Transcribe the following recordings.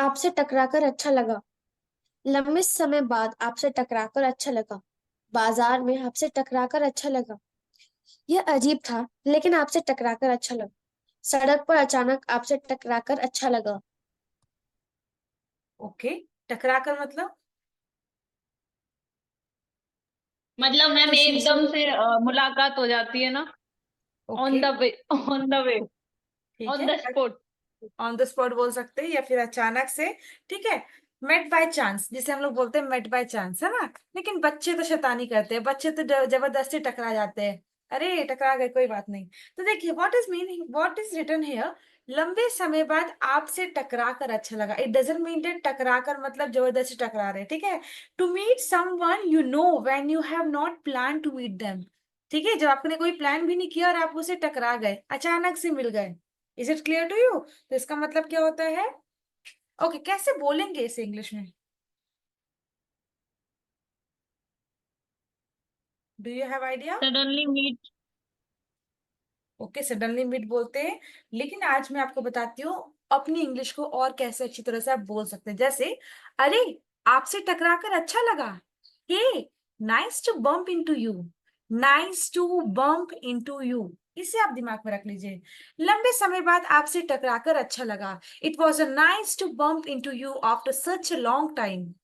आपसे टकराकर अच्छा लगा। लंबे समय बाद आपसे टकराकर अच्छा लगा। बाजार में आपसे टकराकर अच्छा लगा। यह अजीब था, लेकिन आपसे टकराकर अच्छा लगा। सड़क पर अचानक आपसे टकराकर अच्छा लगा। ओके, टकरा कर मतलब मतलब मैम किसी से। एकदम से मुलाकात हो जाती है ना। On okay, the way, on the way, ठीक ऑन है, the spot. On the spot बोल सकते हैं या फिर अचानक से। ठीक है, मेट बाय चांस जिसे हम लोग बोलते हैं, मेट बाय चांस, है ना। लेकिन बच्चे तो शैतानी करते हैं, बच्चे तो जबरदस्ती टकरा जाते हैं। अरे टकरा गए, कोई बात नहीं। तो देखिए, what is meaning, what is written here. लंबे समय बाद आपसे टकरा कर अच्छा लगा। इट डजंट मीन दैट टकरा कर मतलब जबरदस्ती टकरा रहे, ठीक है। To meet someone you know when you have not plan to meet them. ठीक है, जब आपने कोई प्लान भी नहीं किया और आप उसे टकरा गए, अचानक से मिल गए। Is it clear to you. तो इसका मतलब क्या होता है। ओके, कैसे बोलेंगे इसे इंग्लिश में। Do you have idea. Suddenly meet. Okay, suddenly meet बोलते हैं। लेकिन आज मैं आपको बताती हूँ अपनी इंग्लिश को और कैसे अच्छी तरह से आप बोल सकते हैं। जैसे, अरे आपसे टकराकर अच्छा लगा। Hey, nice to bump into you. Nice to bump into you, इसे आप दिमाग में रख लीजिए। लंबे समय बाद आपसे टकराकर अच्छा लगा। It was a nice to bump into you after such a long time.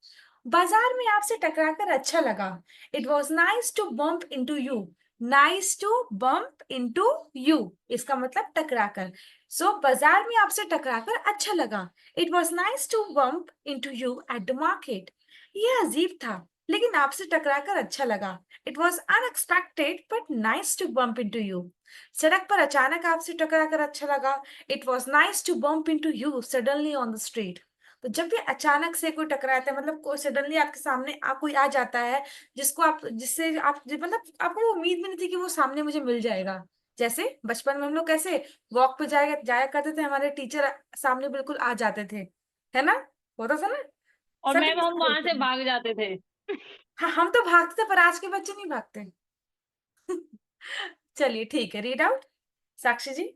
बाजार में आपसे टकराकर अच्छा लगा। It was nice to bump into you. Nice to bump into you, इसका मतलब टकराकर। सो बाजार में आपसे टकराकर अच्छा लगा। It was nice to bump into you at the market. यह अजीब था, लेकिन आपसे टकराकर अच्छा लगा। It was unexpected but nice to bump into you. सड़क पर अचानक आपसे टकराकर अच्छा लगा। It was nice to bump into you suddenly on the street. तो जब भी अचानक से कोई टकराता है, मतलब कोई सडनली आपके सामने कोई आ जाता है, जिसको आप, जिससे आप मतलब आपको उम्मीद भी नहीं थी कि वो सामने मुझे मिल जाएगा। जैसे बचपन में हम लोग कैसे वॉक पे जाया जाया करते थे, हमारे टीचर सामने बिल्कुल आ जाते थे, है ना। होता था ना। और सभी के मैम हम साथ वहां होता से था। भाग जाते थे। हाँ, हम तो भागते थे, पर आज के बच्चे नहीं भागते। चलिए ठीक है, read out Sakshi ji.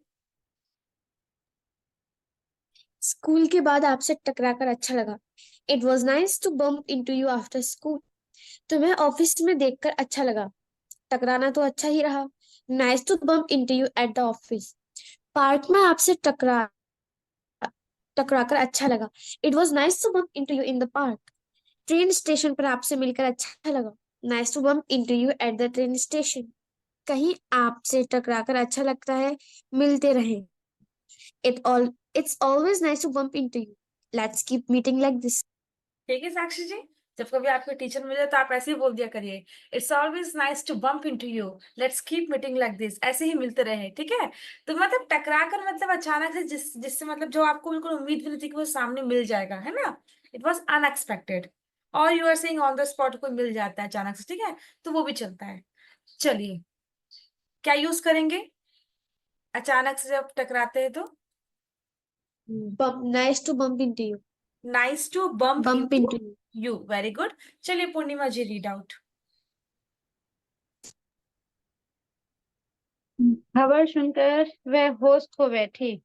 School के बाद आपसे टकराकर अच्छा लगा। It was nice to bump into you after school. तुम्हें ऑफिस में देखकर अच्छा लगा। टकराना तो अच्छा ही रहा। Nice to bump into you at the office. Park में आपसे टकराकर अच्छा लगा। It was nice to bump into you in the park. Train station पर आपसे मिलकर अच्छा लगा। Nice to bump into you at the train station. कहीं आपसे टकराकर अच्छा लगता है, मिलते रहें। It's always nice to bump into you. Let's keep meeting like this. ठीक है साक्षी जी, जब कभी आपके टीचर मिले तो आप ऐसे ही बोल दिया करिए, it's always nice to bump into you. Let's keep meeting like this, ऐसे ही मिलते रहे, ठीक है। तो मतलब टकरा कर मतलब अचानक से, जिससे मतलब जो आपको बिल्कुल उम्मीद भी नहीं थी कि वो सामने मिल जाएगा, है ना। It was unexpected. और you are saying on the spot कोई मिल जाता है अचानक से, ठीक है, तो वो भी चलता है। चलिए, क्या यूज करेंगे अचानक से जब टकराते हैं तो। Nice to bump into you. Nice to bump Bump into into you. You, very good. चलिए पूर्णिमा जी, रीड आउट। खबर सुनकर वह होश खो बैठी।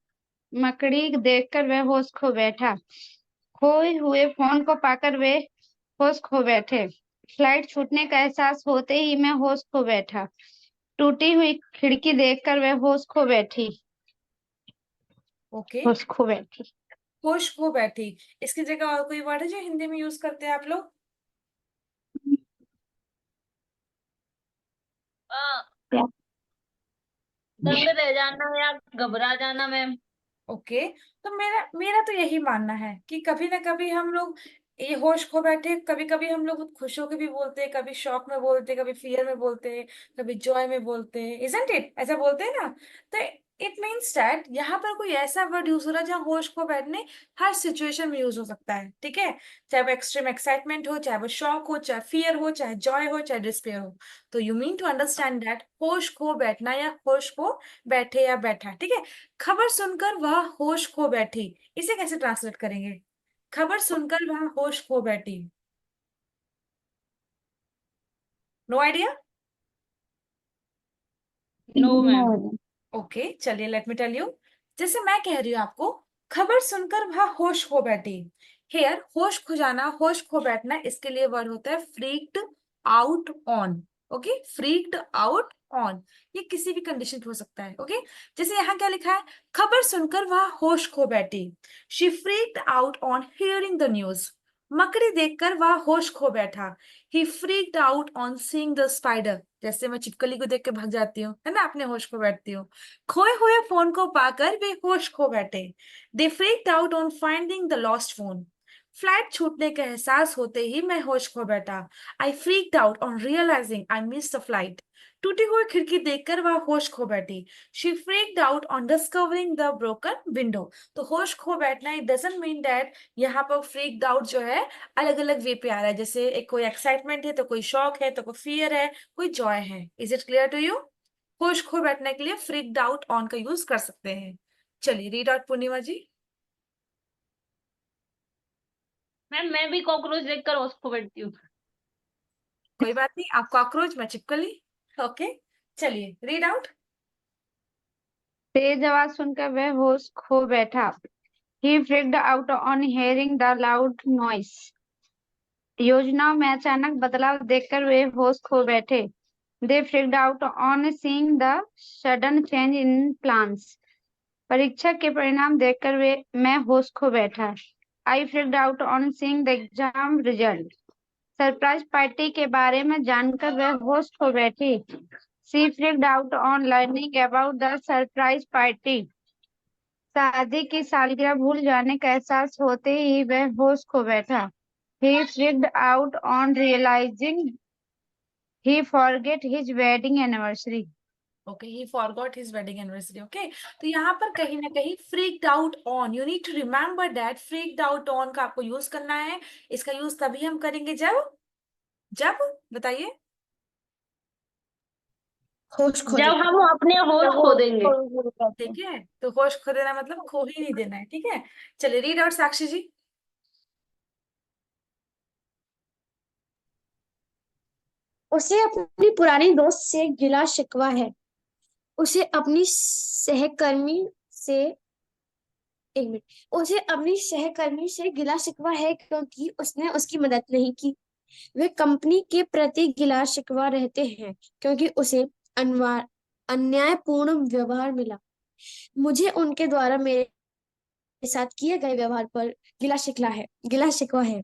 मकड़ी देखकर वह होश खो बैठा। खोए हुए फोन को पाकर वे होश खो बैठे। फ्लाइट छूटने का एहसास होते ही मैं होश खो बैठा। टूटी हुई खिड़की देखकर वह होश खो बैठी। ओके, होश खो बैठी। खुश हो बैठी। इसकी जगह और कोई वर्ड है जो हिंदी में यूज करते हैं आप लोग। क्या? दंग रह जाना या घबरा जाना मैम। ओके, तो मेरा मेरा तो यही मानना है कि कभी ना कभी हम लोग ये होश खो बैठे, कभी कभी हम लोग खुश होकर भी बोलते हैं, कभी शौक में बोलते हैं, कभी फियर में बोलते हैं, कभी जॉय में बोलते हैं, इजंट इट, ऐसा बोलते हैं ना। तो इट मीन्स दैट यहाँ पर कोई ऐसा वर्ड यूज हो रहा है जहाँ होश खो बैठने हर सिचुएशन में यूज हो सकता है, ठीक है। चाहे वो एक्सट्रीम एक्साइटमेंट हो, चाहे वो शौक हो, चाहे फियर हो, चाहे जॉय हो, चाहे डिस्पेयर हो। तो you mean to understand that होश खो बैठना या होश खो बैठे या बैठा, ठीक है। खबर सुनकर वह होश खो बैठी, इसे कैसे ट्रांसलेट करेंगे। खबर सुनकर वह होश खो बैठी। No idea. No ma'am. No. Okay, चलिए लेट मी टेल यू। जैसे मैं कह रही हूँ आपको, खबर सुनकर वह होश खो बैठी। हेयर होश खो जाना, होश खो बैठना, इसके लिए वर्ड होता है freaked out on. Okay, freaked out on, ये किसी भी कंडीशन पे हो सकता है। ओके, जैसे यहाँ क्या लिखा है, खबर सुनकर वह होश खो बैठी। She freaked out on hearing the news. मकड़ी देखकर वह होश खो बैठा। He freaked out on seeing the spider. जैसे मैं छिपकली को देख के भाग जाती हूँ, है ना, अपने होश खो बैठती हूँ। खोए हुए फोन को पाकर वे होश खो बैठे। They freaked out on finding the lost phone. Flight छूटने का एहसास होते ही मैं होश खो बैठा। I freaked out on realising I miss the flight. टूटी हुई खिड़की देखकर वह होश खो बैठी। She freaked out on discovering the broken window. तो होश खो बैठना इट डजंट मीन दैट यहाँ पर फ्रीक्ड आउट जो है अलग अलग वे पे आ रहा है। जैसे एक कोई एक्साइटमेंट है, तो कोई शॉक है, तो कोई फियर है, कोई जॉय है। Is it clear to you? होश खो बैठने के लिए फ्रीक्ड आउट ऑन का यूज कर सकते हैं। चलिए read out Purnima ji. Ma'am मैं भी कॉकरोच देखकर होश खो बैठती हूँ। कोई बात नहीं, आप कॉकरोच, मैं छिपकली। ओके, चलिए रीड आउट। तेज आवाज सुनकर वह होश खो बैठा। He freaked out on hearing the loud noise. योजनाओं में अचानक बदलाव देखकर वे होश खो बैठे। They freaked out on seeing the sudden change in plans. परीक्षा के परिणाम देखकर मैं होश खो बैठा। I freaked out on seeing the exam result. Surprise party के बारे में जानकर वह होश खो बैठी। She freaked out on learning about the surprise party. शादी की सालगिरह भूल जाने का एहसास होते ही वह होश खो बैठा। He freaked out on realizing he forget his wedding anniversary. Okay, he forgot his wedding anniversary. Okay, तो यहाँ पर कहीं ना कहीं freaked out on, you need to remember that freaked out on का आपको यूज करना है। इसका यूज तभी हम करेंगे जब जब बताइए, होश खो जब देना। हम अपने होश खो देंगे। ठीक है, तो होश खो देना मतलब खो ही नहीं देना है। ठीक है, चलिए रीड आउट साक्षी जी। उसे अपनी पुरानी दोस्त से गिला शिकवा है। उसे अपनी सहकर्मी से एक मिनट उसे अपनी सहकर्मी से गिला शिकवा है क्योंकि उसने उसकी मदद नहीं की। वे कंपनी के प्रति गिला शिकवा रहते हैं क्योंकि उसे अन्यायपूर्ण व्यवहार मिला। मुझे उनके द्वारा मेरे साथ किए गए व्यवहार पर गिला शिकवा है।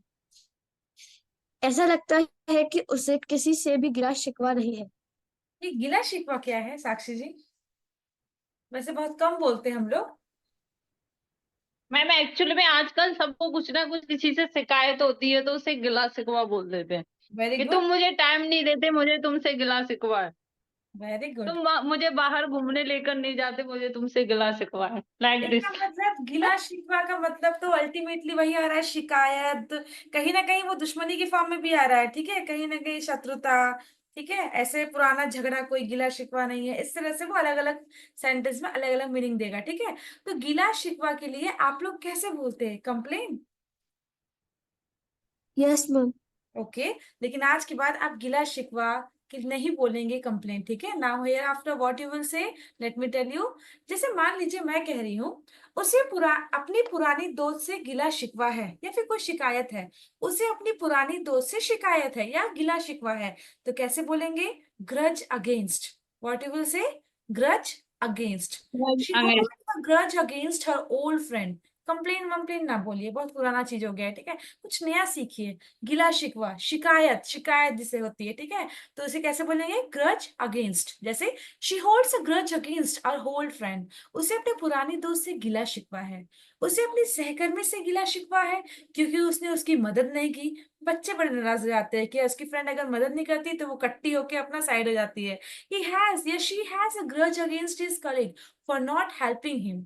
ऐसा लगता है कि उसे किसी से भी गिला शिकवा नहीं है। ये गिला शिकवा क्या है साक्षी जी? वैसे बहुत कम बोलते हैं हम लोग। मैम एक्चुअली में आजकल सबको कुछ ना कुछ किसी से शिकायत होती है तो उसे गिला शिकवा बोल देते हैं वेरी कि गुड, तुम मुझे टाइम नहीं देते, मुझे तुमसे गिला शिकवा है। Very good. तुम मुझे बाहर घूमने लेकर नहीं जाते, मुझे तुमसे गिला शिकवा है, लाइक दिस। इसका मतलब गिला शिकवा का मतलब तो अल्टीमेटली वही आ रहा है, शिकायत। कहीं ना कहीं वो दुश्मनी की फॉर्म में भी आ रहा है। ठीक है, कहीं ना कहीं शत्रुता। ठीक है, ऐसे पुराना झगड़ा, कोई गिला शिकवा नहीं है। इस तरह से वो अलग अलग सेंटेंस में अलग अलग मीनिंग देगा। ठीक है, तो गिला शिकवा के लिए आप लोग कैसे बोलते हैं? कंप्लेन। Yes ma'am. ओके, लेकिन आज के बाद आप गिला शिकवा कि नहीं बोलेंगे, कंप्लेंट। ठीक है, now here after what you will say, let me tell you. जैसे मान लीजिए मैं कह रही हूँ उसे अपनी पुरानी दोस्त से गिला शिकवा है या फिर कोई शिकायत है। उसे अपनी पुरानी दोस्त से शिकायत है या गिला शिकवा है, तो कैसे बोलेंगे? Grudge against. What you will say? Grudge against. She holds a grudge against her old friend. Complain वम्प्लेन ना बोलिए, बहुत पुराना चीज हो गया है। ठीक है, कुछ नया सीखिए। गिला शिकवा, शिकायत, शिकायत जिसे होती है। ठीक है, तो इसे कैसे बोलेंगे? Grudge against. जैसे she holds a grudge against our old friend. उसे अपने पुरानी दोस्त से गिला शिकवा है। उसे अपनी सहकर्मी से गिला शिकवा है क्योंकि उसने उसकी मदद नहीं की। बच्चे बड़े नाराज हो जाते हैं कि उसकी फ्रेंड अगर मदद नहीं करती तो वो कट्टी होके अपना साइड हो जाती है। ही हैज या she has a grudge against his colleague for not helping him.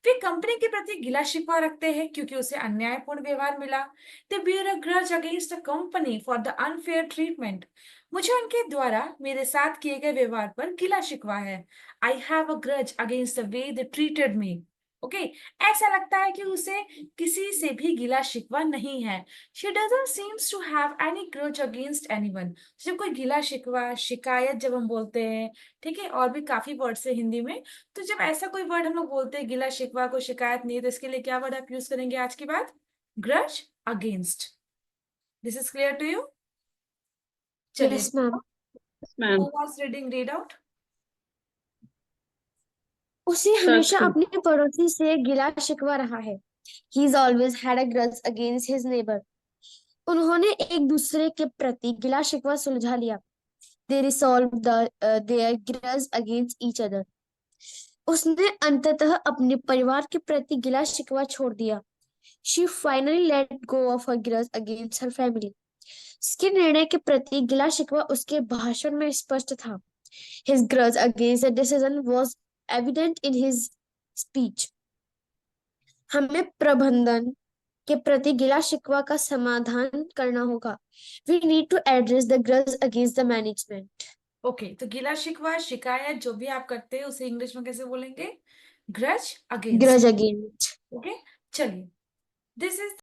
Way company के प्रति गिला शिकवा रखते हैं क्योंकि उसे अन्यायपूर्ण व्यवहार मिला। They bear a grudge against the company for the unfair treatment. मुझे उनके द्वारा मेरे साथ किए गए व्यवहार पर गिला शिकवा है। I have a grudge against the way they treated me. Okay, ऐसा लगता है कि उसे किसी से भी गिला शिकवा नहीं है। She doesn't seems to have any grudge against anyone. जब कोई गिला शिकवा, शिकायत जब हम बोलते हैं, ठीक है, और भी काफी वर्ड्स है हिंदी में, तो जब ऐसा कोई वर्ड हम लोग बोलते हैं, गिला शिकवा, कोई शिकायत नहीं है, तो इसके लिए क्या वर्ड आप यूज करेंगे आज की बात? Grudge against. This is clear to you? चलिए, yes ma'am. Ma'am who was reading read out? उसे हमेशा सच अपने पड़ोसी से गिला शिकवा रहा है। He's always had a grudge against his neighbor. उन्होंने एक दूसरे के प्रति गिला शिकवा सुलझा लिया। They resolved their grudge against each other. उसने अंततः अपने परिवार के प्रति गिला शिकवा छोड़ दिया। She finally let go of her grudge against her family. उसके निर्णय के प्रति गिला शिकवा उसके भाषण में स्पष्ट था। His grudge against the decision was evident in his speech. हमें प्रबंधन के प्रति गिला शिकवा का समाधान करना होगा। We need to address the grudge against the management. Okay, तो गिला शिकवा, शिकायत जो भी आप करते हैं उसे इंग्लिश में कैसे बोलेंगे? Grudge against. Grudge against. Okay, चलिए, दिस इज